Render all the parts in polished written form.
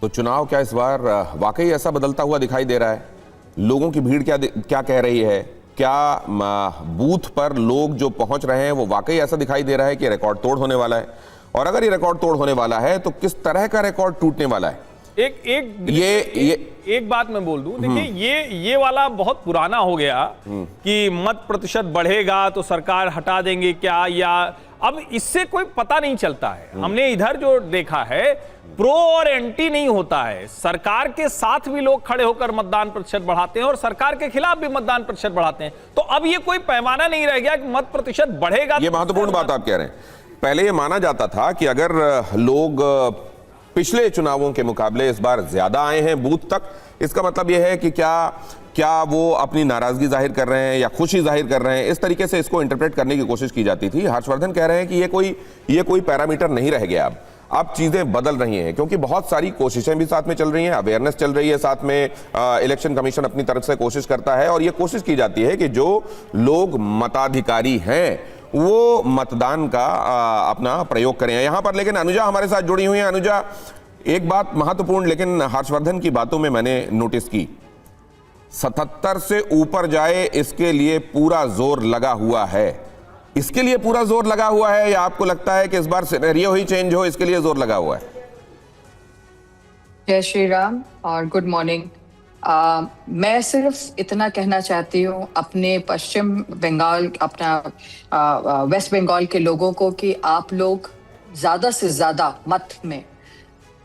तो चुनाव क्या इस बार वाकई ऐसा बदलता हुआ दिखाई दे रहा है? लोगों की भीड़ क्या कह रही है? क्या बूथ पर लोग जो पहुंच रहे हैं वो वाकई ऐसा दिखाई दे रहा है कि रिकॉर्ड तोड़ होने वाला है? और अगर ये रिकॉर्ड तोड़ होने वाला है तो किस तरह का रिकॉर्ड टूटने वाला है? एक बात मैं बोल दूं, देखिए ये वाला बहुत पुराना हो गया कि मत प्रतिशत बढ़ेगा तो सरकार हटा देंगे क्या, या अब इससे कोई पता नहीं चलता है। हमने इधर जो देखा है, प्रो और एंटी नहीं होता है। सरकार के साथ भी लोग खड़े होकर मतदान प्रतिशत बढ़ाते हैं और सरकार के खिलाफ भी मतदान प्रतिशत बढ़ाते हैं। तो अब ये कोई पैमाना नहीं रह गया कि मत प्रतिशत बढ़ेगा। ये महत्वपूर्ण बात आप कह रहे हैं। पहले ये माना जाता था कि अगर लोग पिछले चुनावों के मुकाबले इस बार ज्यादा आए हैं बूथ तक, इसका मतलब यह है कि क्या वो अपनी नाराजगी जाहिर कर रहे हैं या खुशी जाहिर कर रहे हैं। इस तरीके से इसको इंटरप्रेट करने की कोशिश की जाती थी। हर्षवर्धन कह रहे हैं कि ये कोई पैरामीटर नहीं रह गया। अब चीजें बदल रही हैं क्योंकि बहुत सारी कोशिशें भी साथ में चल रही हैं, अवेयरनेस चल रही है, साथ में इलेक्शन कमीशन अपनी तरफ से कोशिश करता है और ये कोशिश की जाती है कि जो लोग मताधिकारी हैं वो मतदान का अपना प्रयोग करें। यहां पर लेकिन अनुजा हमारे साथ जुड़ी हुई है। अनुजा, एक बात महत्वपूर्ण लेकिन हर्षवर्धन की बातों में मैंने नोटिस की, 77 से ऊपर जाए इसके लिए पूरा जोर लगा हुआ है। इसके लिए पूरा जोर लगा हुआ है या आपको लगता है कि इस बार सिनेरियो ही चेंज हो, इसके लिए जोर लगा हुआ है? जय श्री राम और गुड मॉर्निंग। मैं सिर्फ इतना कहना चाहती हूँ अपने पश्चिम बंगाल, अपना वेस्ट बंगाल के लोगों को कि आप लोग ज्यादा से ज्यादा मत में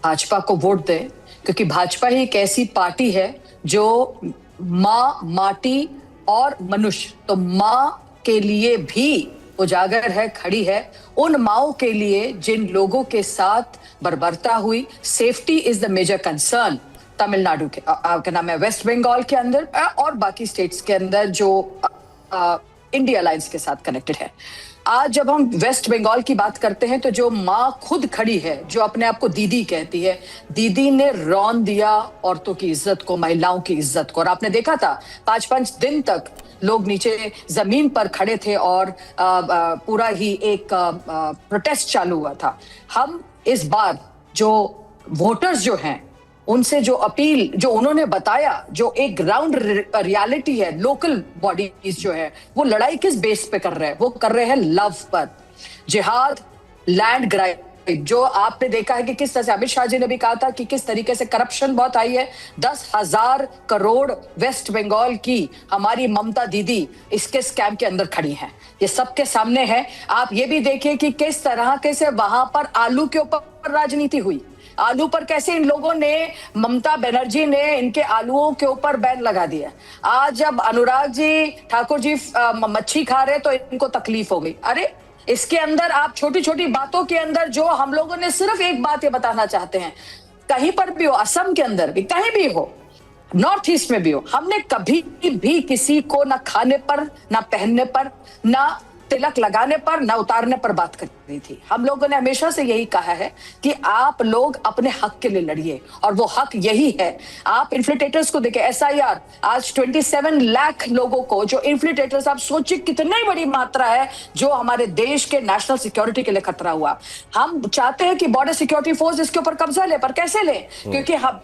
भाजपा को वोट दें, क्योंकि भाजपा ही एक ऐसी पार्टी है जो माँ, माटी और मनुष्य, तो माँ के लिए भी उजागर है, खड़ी है। उन माओं के लिए जिन लोगों के साथ बर्बरता हुई, safety is the major concern Tamil Nadu के क्या नाम है, वेस्ट बंगाल के अंदर और बाकी स्टेट्स के अंदर जो इंडिया अलायंस के साथ कनेक्टेड है। आज जब हम वेस्ट बंगाल की बात करते हैं तो जो माँ खुद खड़ी है, जो अपने आप को दीदी कहती है, दीदी ने रौन दिया औरतों की इज्जत को, महिलाओं की इज्जत को। और आपने देखा था 5-5 दिन तक लोग नीचे जमीन पर खड़े थे और पूरा ही एक प्रोटेस्ट चालू हुआ था। हम इस बार जो वोटर्स जो हैं उनसे जो अपील जो उन्होंने बताया, जो एक ग्राउंड रियलिटी है, लोकल बॉडीज जो है वो लड़ाई किस बेस पे कर रहे हैं? वो कर रहे हैं लव पर, जिहाद, लैंड ग्राइब। जो आपने देखा है कि किस तरह से अमित शाह जी ने भी कहा था कि किस तरीके से करप्शन बहुत आई है। 10,000 करोड़ वेस्ट बंगाल की हमारी ममता दीदी इसके स्कैम के अंदर खड़ी हैं, ये सबके सामने है। आप ये भी देखिए कि किस तरह के से वहां पर आलू के ऊपर राजनीति हुई, आलू पर कैसे इन लोगों ने, ममता बनर्जी ने इनके आलूओं के ऊपर बैन लगा दिया। आज जब अनुराग जी ठाकुर जी मच्छी खा रहे तो इनको तकलीफ हो गई। अरे इसके अंदर आप छोटी छोटी बातों के अंदर जो हम लोगों ने सिर्फ एक बात ये बताना चाहते हैं, कहीं पर भी हो, असम के अंदर भी, कहीं भी हो, नॉर्थ ईस्ट में भी हो, हमने कभी भी किसी को ना खाने पर, ना पहनने पर, ना तिलक लगाने पर, ना उतारने पर बात करी थी। हम लोगों ने हमेशा से यही कहा है कि आप लोग अपने हक के लिए लड़िए और वो हक यही है। आप इन्फ्लेटेटर्स को देखें, SIR आज 27 लाख लोगों को, जो इन्फ्लेटेटर्स, आप सोचिए कितनी बड़ी मात्रा है जो हमारे देश के नेशनल सिक्योरिटी के लिए खतरा हुआ। हम चाहते हैं कि बॉर्डर सिक्योरिटी फोर्स इसके ऊपर कब्जा ले, पर कैसे ले? क्योंकि हम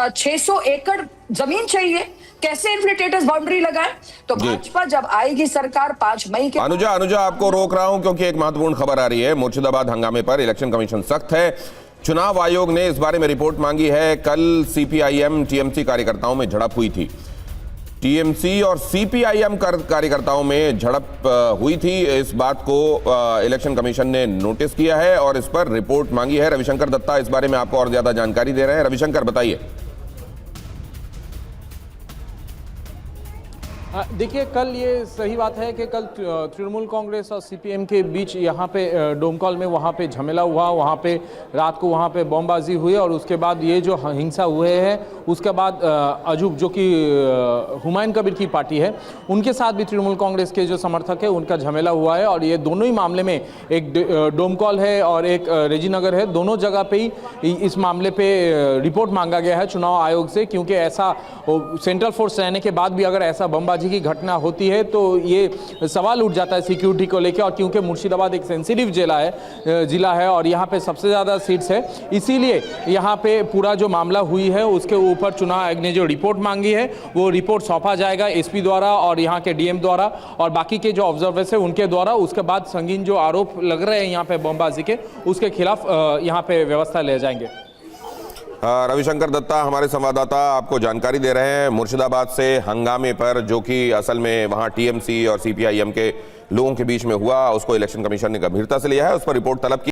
600 एकड़ जमीन चाहिए, कैसे इन्फ्लेटेटर्स बाउंड्री लगाए? तो भाजपा जब आएगी सरकार 5 मई के। अनुजा आपको रोक रहा हूं क्योंकि एक महत्वपूर्ण खबर आ रही है। मुर्शिदाबाद हंगामे पर इलेक्शन कमीशन सख्त है। चुनाव आयोग ने इस बारे में रिपोर्ट मांगी है। कल CPIM TMC कार्यकर्ताओं में झड़प हुई थी। TMC और CPIM कार्यकर्ताओं में झड़प हुई थी। इस बात को इलेक्शन कमीशन ने नोटिस किया है और इस पर रिपोर्ट मांगी है। रविशंकर दत्ता इस बारे में आपको और ज्यादा जानकारी दे रहे हैं। रविशंकर, बताइए। देखिए, कल ये सही बात है कि कल तृणमूल कांग्रेस और CPM के बीच यहाँ पे डोमकॉल में वहाँ पे झमेला हुआ, वहाँ पे रात को वहाँ पे बमबाजी हुई और उसके बाद ये जो हिंसा हुए हैं, उसके बाद अजूब जो कि हुमायूं कबीर की पार्टी है, उनके साथ भी तृणमूल कांग्रेस के जो समर्थक है उनका झमेला हुआ है। और ये दोनों ही मामले में, एक डोमकॉल है और एक रेजीनगर है, दोनों जगह पे ही इस मामले पे रिपोर्ट मांगा गया है चुनाव आयोग से, क्योंकि ऐसा सेंट्रल फोर्स रहने के बाद भी अगर ऐसा बमबाजी बमबाजी की घटना होती है तो ये सवाल उठ जाता है सिक्योरिटी को लेकर। और क्योंकि मुर्शिदाबाद एक सेंसिटिव जिला है और यहाँ पे सबसे ज़्यादा सीट्स है, इसीलिए यहाँ पे पूरा जो मामला हुई है उसके ऊपर चुनाव आयोग ने जो रिपोर्ट मांगी है वो रिपोर्ट सौंपा जाएगा एसपी द्वारा और यहाँ के डीएम द्वारा और बाकी के जो ऑब्जर्वर्स है उनके द्वारा। उसके बाद संगीन जो आरोप लग रहे हैं यहाँ पे बमबाजी के, उसके खिलाफ यहाँ पे व्यवस्था ले जाएंगे। रविशंकर दत्ता हमारे संवाददाता आपको जानकारी दे रहे हैं मुर्शिदाबाद से हंगामे पर, जो कि असल में वहां टीएमसी और सीपीआईएम के लोगों के बीच में हुआ, उसको इलेक्शन कमीशन ने गंभीरता से लिया है, उस पर रिपोर्ट तलब की।